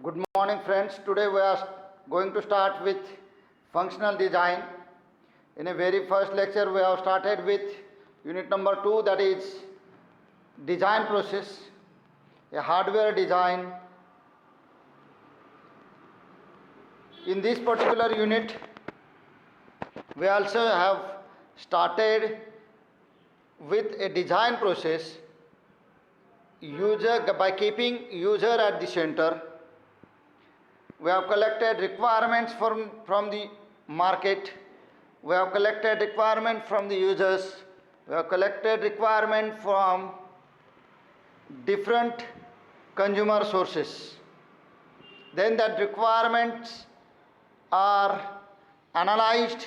Good morning friends. Today we are going to start with functional design. In a very first lecture we have started with unit number 2, that is design process, a hardware design. In this particular unit we also have started with a design process by keeping user at the center. We have collected requirements from the market. We have collected requirement from the users. We have collected requirement from different consumer sources. Then that requirements are analyzed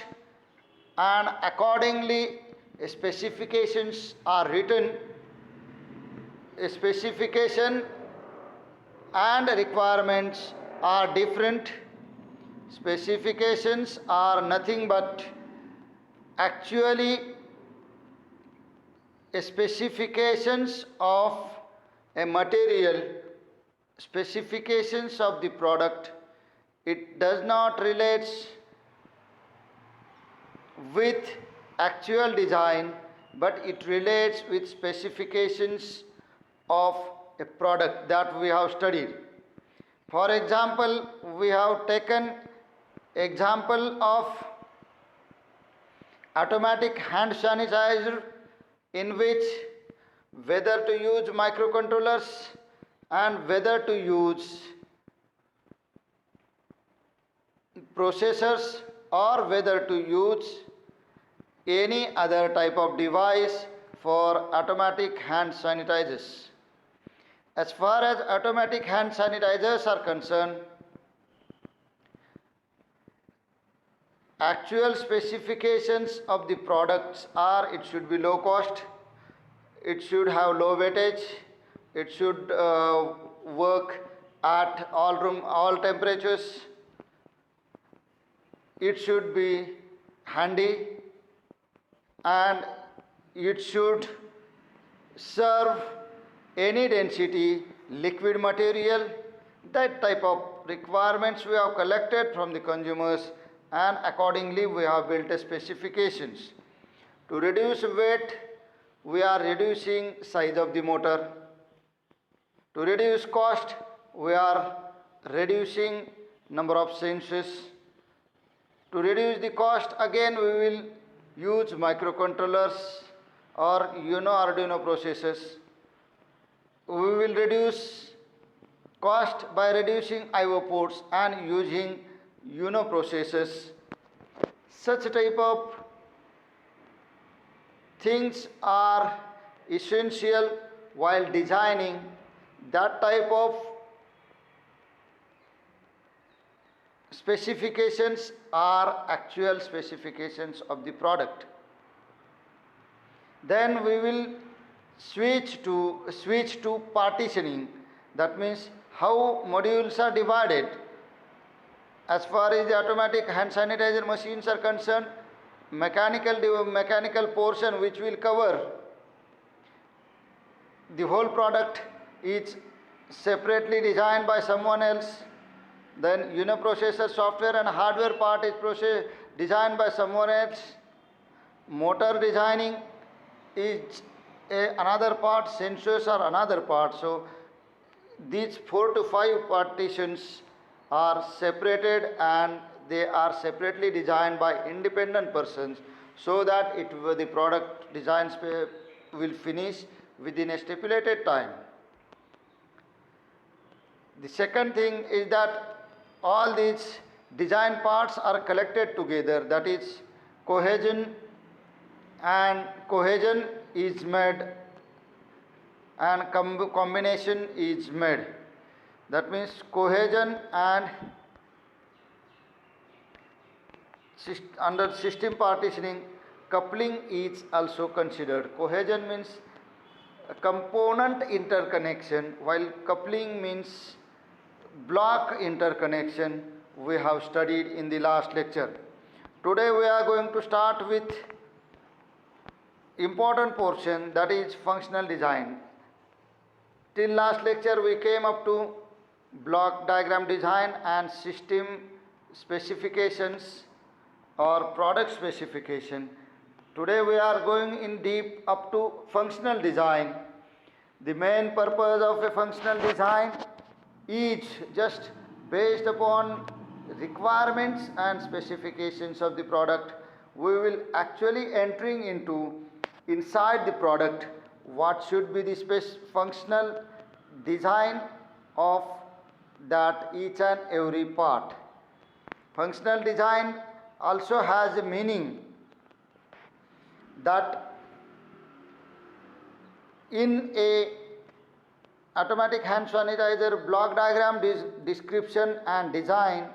and accordingly specifications are written. A specification and requirements are different. Specifications are nothing but actually specifications of a material, specifications of the product. It does not relate with actual design, but it relates with specifications of a product that we have studied. For example, we have taken example of automatic hand sanitizer, in which whether to use microcontrollers and whether to use processors or whether to use any other type of device for automatic hand sanitizers. As far as automatic hand sanitizers are concerned, actual specifications of the products are it should be low cost, it should have low wattage, it should work at all temperatures, it should be handy, and it should serve any density liquid material. That type of requirements we have collected from the consumers, and accordingly we have built a specifications. To reduce weight, we are reducing size of the motor. To reduce cost, we are reducing number of sensors. To reduce the cost, again we will use microcontrollers or Arduino processors. We will reduce cost by reducing I/O ports and using processors. Such type of things are essential while designing. That type of specifications are actual specifications of the product. Then we will switch to partitioning. That means how modules are divided. As far as the automatic hand sanitizer machines are concerned, mechanical portion which will cover the whole product is separately designed by someone else. Then processor software and hardware part is designed by someone else. Motor designing is another part, sensors are another part. So these 4 to 5 partitions are separated and they are separately designed by independent persons, so that the product design will finish within a stipulated time. The second thing is that all these design parts are collected together, that is cohesion, and cohesion is made and combination is made. That means cohesion and under system partitioning, coupling is also considered. Cohesion means component interconnection, while coupling means block interconnection. We have studied in the last lecture. Today we are going to start with important portion, that is functional design. Till last lecture we came up to block diagram design and system specifications or product specification. Today we are going in deep up to functional design. The main purpose of a functional design is just based upon requirements and specifications of the product. We will actually entering into inside the product what should be the functional design of that each and every part. Functional design also has a meaning that in a automatic hand sanitizer block diagram description and design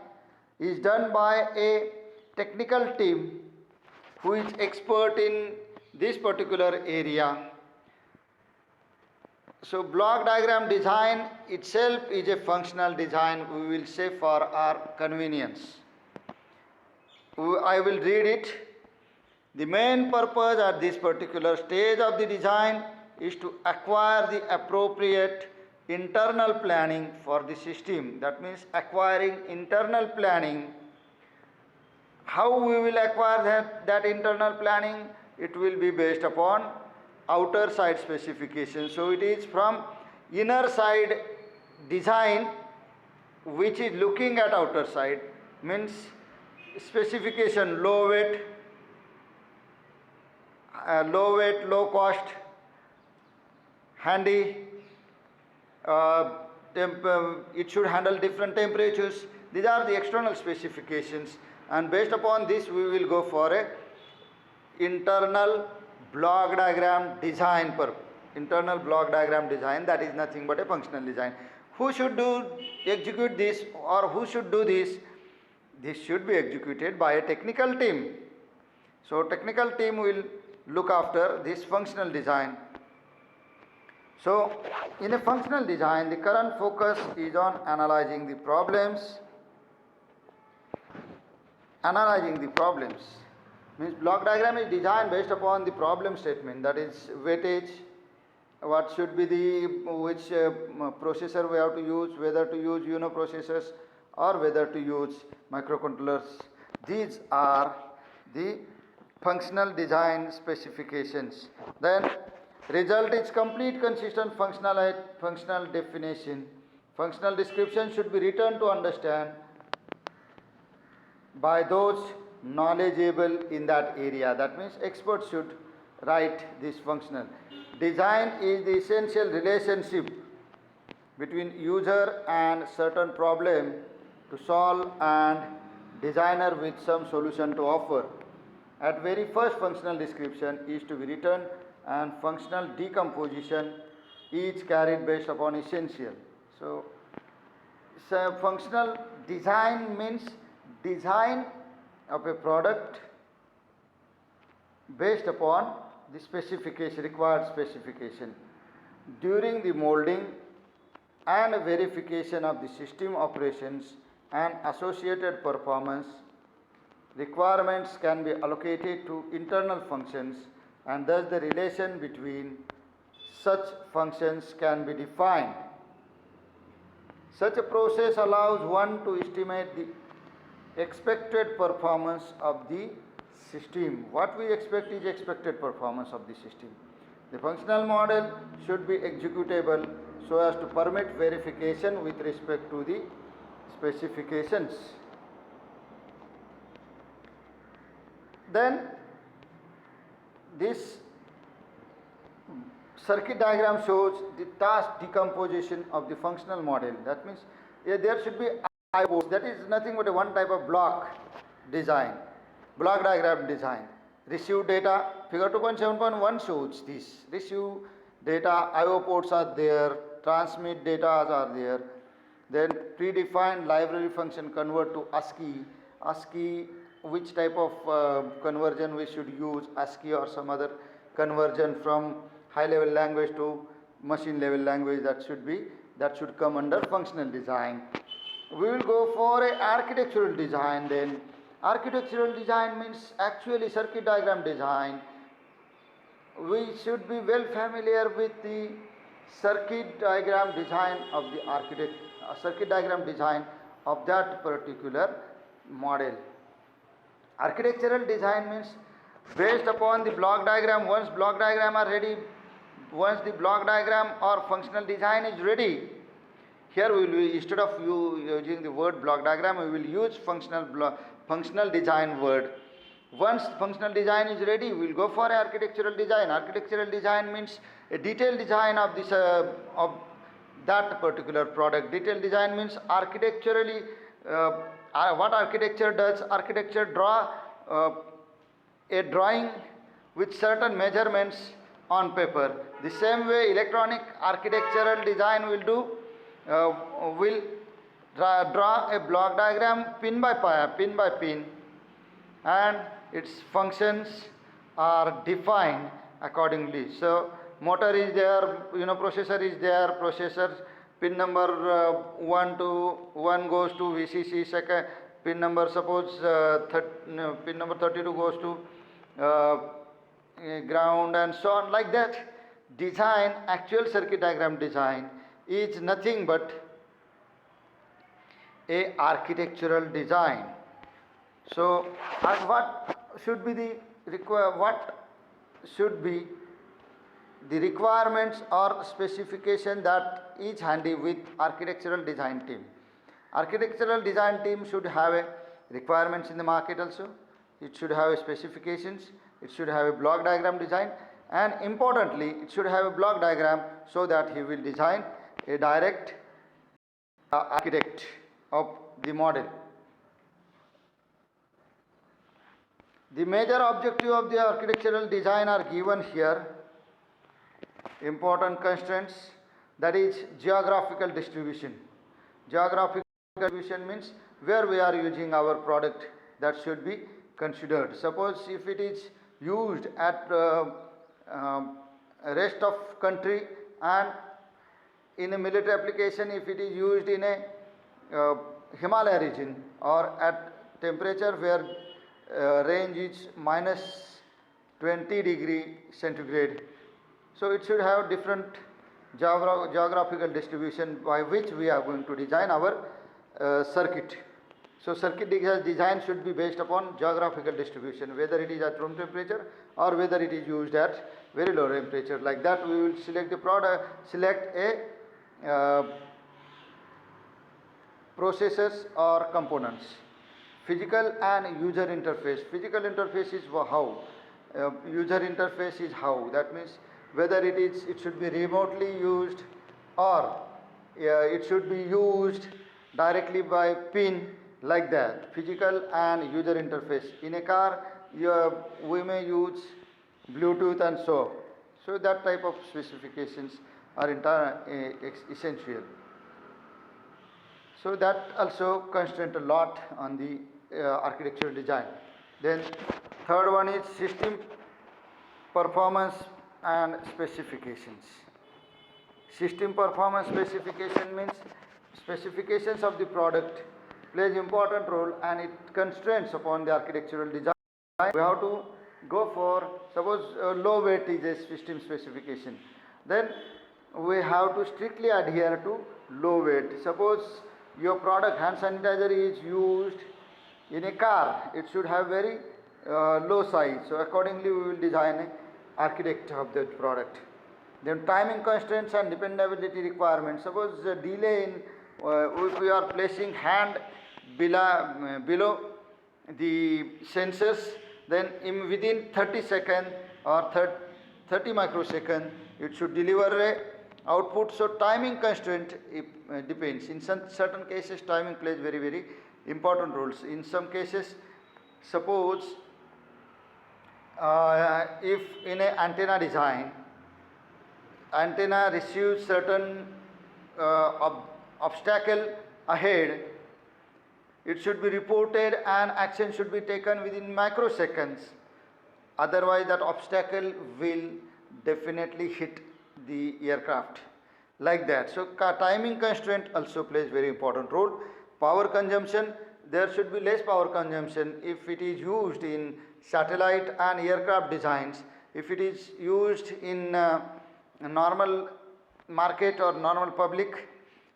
is done by a technical team who is expert in this particular area. So block diagram design itself is a functional design, we will say for our convenience. I will read it. The main purpose at this particular stage of the design is to acquire the appropriate internal planning for the system. That means acquiring internal planning. How we will acquire that internal planning? It will be based upon outer side specification. So it is from inner side design which is looking at outer side, means specification low weight, low cost, handy, it should handle different temperatures. These are the external specifications, and based upon this we will go for a internal block diagram design. Internal block diagram design, that is nothing but a functional design. Who should execute this, or who should do this? This should be executed by a technical team. So technical team will look after this functional design. So in a functional design, the current focus is on analyzing the problems. Analyzing the problems means block diagram is designed based upon the problem statement, that is weightage, what should be the which processor we have to use, whether to use UNO processors or whether to use microcontrollers. These are the functional design specifications. Then result is complete consistent functional definition. Functional description should be written to understand by those knowledgeable in that area. That means experts should write this functional. Design is the essential relationship between user and certain problem to solve and designer with some solution to offer. At very first, functional description is to be written and functional decomposition is carried based upon essential. So functional design means design of a product based upon the specification, required specification. During the molding and verification of the system operations and associated performance, requirements can be allocated to internal functions, and thus the relation between such functions can be defined. Such a process allows one to estimate the expected performance of the system. What we expect is expected performance of the system. The functional model should be executable so as to permit verification with respect to the specifications. Then this circuit diagram shows the task decomposition of the functional model. That means there should be I boards. That is nothing but a one type of block design, block diagram design. Receive data, figure 2.7.1 shows this. Receive data, IO ports are there, transmit data are there. Then predefined library function convert to ASCII. ASCII, which type of conversion we should use, ASCII or some other conversion from high level language to machine level language, that should come under functional design. We will go for a architectural design. Then architectural design means actually circuit diagram design. We should be well familiar with the circuit diagram design of the circuit diagram design of that particular model. Architectural design means based upon the block diagram. Once block diagram are ready, once the block diagram or functional design is ready, here we will, instead of using the word block diagram, we will use functional design word. Once functional design is ready, we will go for architectural design. Architectural design means a detailed design of this of that particular product. Detailed design means architecturally what architecture does. Architecture draw a drawing with certain measurements on paper. The same way electronic architectural design will do, will draw a block diagram pin by pin, and its functions are defined accordingly. So motor is there, processor is there, processor pin number 1 goes to VCC, second pin number, suppose pin number 32 goes to ground, and so on, like that. Design, actual circuit diagram design is nothing but a architectural design. So what should be the requirements or specification that is handy with architectural design team? Architectural design team should have a requirements in the market also. It should have a specifications. It should have a block diagram design, and importantly, it should have a block diagram so that he will design a direct architect of the model. The major objective of the architectural design are given here. Important constraints, that is geographical distribution. Geographical distribution means where we are using our product, that should be considered. Suppose if it is used at rest of country, and in a military application, if it is used in a Himalaya region, or at temperature where range is -20°C, so it should have different geographical distribution by which we are going to design our circuit. So circuit design should be based upon geographical distribution, whether it is at room temperature or whether it is used at very low temperature. Like that, we will select the product, select a processors or components. Physical and user interface. Physical interface is how, user interface is how. That means whether it should be remotely used, or it should be used directly by pin, like that. Physical and user interface. In a car, we may use Bluetooth and so that type of specifications are essential. So that also constraint a lot on the architectural design. Then third one is system performance and specifications. System performance specification means specifications of the product plays important role, and it constraints upon the architectural design. We have to go for, suppose low weight is a system specification, then we have to strictly adhere to low weight. Suppose your product hand sanitizer is used in a car, it should have very low size, so accordingly we will design an architect of that product. Then timing constraints and dependability requirements. Suppose the delay in if we are placing hand below the sensors, then within 30 seconds or 30 microseconds it should deliver a output. So timing constraint depends. In certain cases timing plays very, very important roles. In some cases, suppose if in an antenna design, antenna receives certain obstacle ahead, it should be reported and action should be taken within microseconds. Otherwise that obstacle will definitely hit the aircraft, like that. So timing constraint also plays very important role. Power consumption, there should be less power consumption if it is used in satellite and aircraft designs. If it is used in normal market or normal public,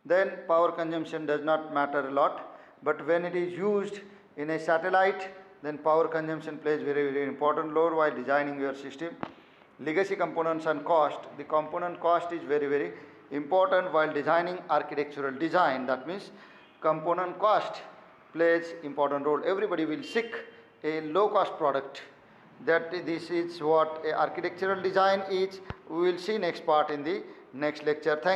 then power consumption does not matter a lot. But when it is used in a satellite, then power consumption plays very important role while designing your system. Legacy components and cost. The component cost is very important while designing architectural design. That means component cost plays important role. Everybody will seek a low cost product. That this is what a architectural design is. We will see next part in the next lecture. Thank